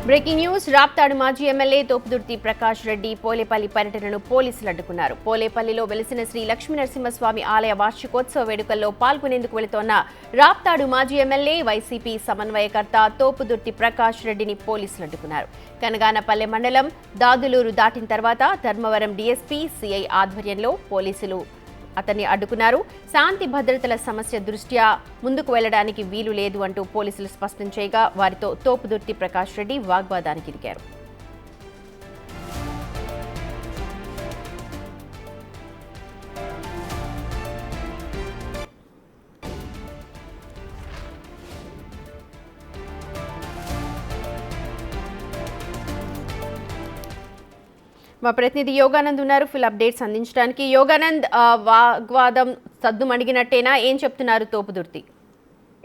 Breaking news. Raptadu మాజీ MLA Topudurthi Prakash Reddy Polepalli పర్యటనను పోలీసులు అడ్డుకున్నారు. పోలేపల్లిలో వెలిసిన శ్రీ లక్ష్మీనరసింహస్వామి ఆలయ వార్షికోత్సవ వేడుకల్లో పాల్గొనేందుకు వెళుతోన్న రాప్తాడు మాజీ ఎమ్మెల్యే వైసీపీ సమన్వయకర్త తోపుదుర్తి ప్రకాష్ రెడ్డిని పోలీసులు అడ్డుకున్నారు. కనగానపల్లె మండలం దాదులూరు దాటిన తర్వాత ధర్మవరం డీఎస్పీ సిఐ ఆధ్వర్యంలో పోలీసులు అతన్ని అడ్డుకున్నారు. శాంతి భద్రతల సమస్య దృష్ట్యా ముందుకు వెళ్లడానికి వీలు లేదు అంటూ పోలీసులు స్పష్టం చేయగా వారితో తోపుదుర్తి ప్రకాష్ రెడ్డి వాగ్వాదానికి దిగారు. మా ప్రతినిధి యోగానంద్ ఉన్నారు ఫుల్ అప్డేట్స్ అందించడానికి. యోగానంద్, వాగ్వాదం సద్దుమణిగినట్టేనా? ఏం చెప్తున్నారు తోపుదుర్తి?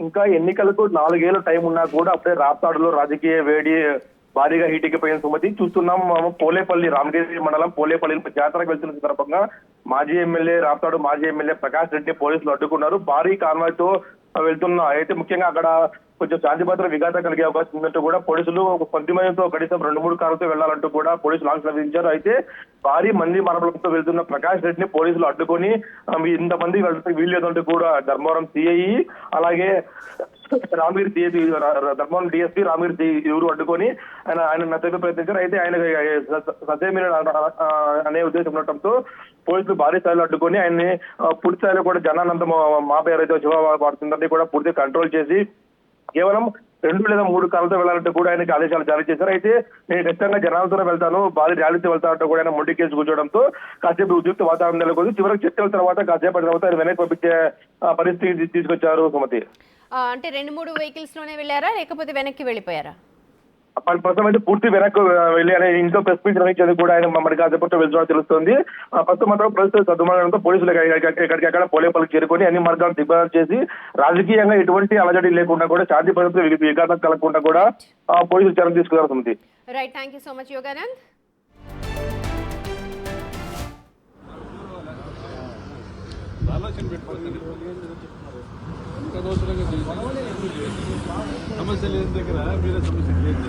ఇంకా ఎన్నికలకు 4 ఏళ్ల టైం ఉన్నా కూడా అప్పుడే రాప్తాడులో రాజకీయ వేడి భారీగా హీటెక్కిపోయిన సుమతి చూస్తున్నాం. పోలేపల్లి రామగిరి మండలం పోలేపల్లి జాతరకు వెళ్తున్న సందర్భంగా రాప్తాడు మాజీ ఎమ్మెల్యే ప్రకాష్ రెడ్డి పోలీసులు అడ్డుకున్నారు. భారీ కాన్వాయ్ తో వెళ్తున్న అయితే ముఖ్యంగా అక్కడ కొంచెం శాంతి భద్రత విఘాతం కలిగే అవకాశం ఉందంటూ కూడా పోలీసులు కొద్ది మందితో కనీసం 2-3 కార్లతో వెళ్లాలంటూ కూడా పోలీసులు ఆంక్షలు విధించారు. అయితే భారీ మంది మరణంతో వెళ్తున్న ప్రకాష్ రెడ్డిని పోలీసులు అడ్డుకొని ఇంతమంది వెళ్ళడానికి వీల్లేదంటూ కూడా ధర్మవరం సిఐ అలాగే రామగిరి ధర్మవరం డిఎస్పీ రామగిరి ఎవరు అడ్డుకొని ఆయన నచ్చే ప్రయత్నించారు. అయితే ఆయన సత్యమీర అనే ఉద్దేశం ఉండటంతో పోలీసులు భారీ స్థాయిలో అడ్డుకొని ఆయన్ని పూర్తి స్థాయిలో కూడా జనానందం మా పేరు అయితే పడుతుందని కూడా పూర్తిగా కంట్రోల్ చేసి కేవలం 2 లేదా 3 కార్లతో వెళ్లాలంటే కూడా ఆయనకి ఆదేశాలు జారీ చేశారు. అయితే నేను ఖచ్చితంగా జనాలతోనే వెళ్తాను, భారీ ర్యాలీతో వెళ్తానంటూ కూడా ఆయన మొండి కేసు కూర్చోవడంతో కాసేపు ఉద్రిక్త వాతావరణం నెలకొంది. చివరికి చర్చల తర్వాత కాసేపటి తర్వాత ఆయన వెనక్కి పంపించే పరిస్థితి తీసుకొచ్చారు సుమతి. అంటే 2-3 వెహికల్స్ లోనే వెళ్ళారా లేకపోతే వెనక్కి వెళ్ళిపోయారా? ప్రస్తుతం అయితే పూర్తి వెనక్కి వెళ్ళి ఆయన ఇంట్లో ప్రెస్ మీట్ నిర్వహించేది కూడా ఆయన మరి కాసేపట్లో వెళ్తున్నట్టు తెలుస్తుంది. ప్రస్తుతం మాత్రం పరిస్థితి సర్దుమణగడంతో పోలీసులు ఎక్కడికక్కడ పోలేపల్లికి చేరుకొని అన్ని మార్గాలు దిగ్బంధం చేసి రాజకీయంగా ఎటువంటి అలజడి లేకుండా కూడా శాంతి భద్రత విఘాతం కలగకుండా కూడా పోలీసులు చర్యలు తీసుకున్నారు Sumathi. Right, thank you so much Yoganand. సమస్య లేని దగ్గర మీరే సమస్య లేదు.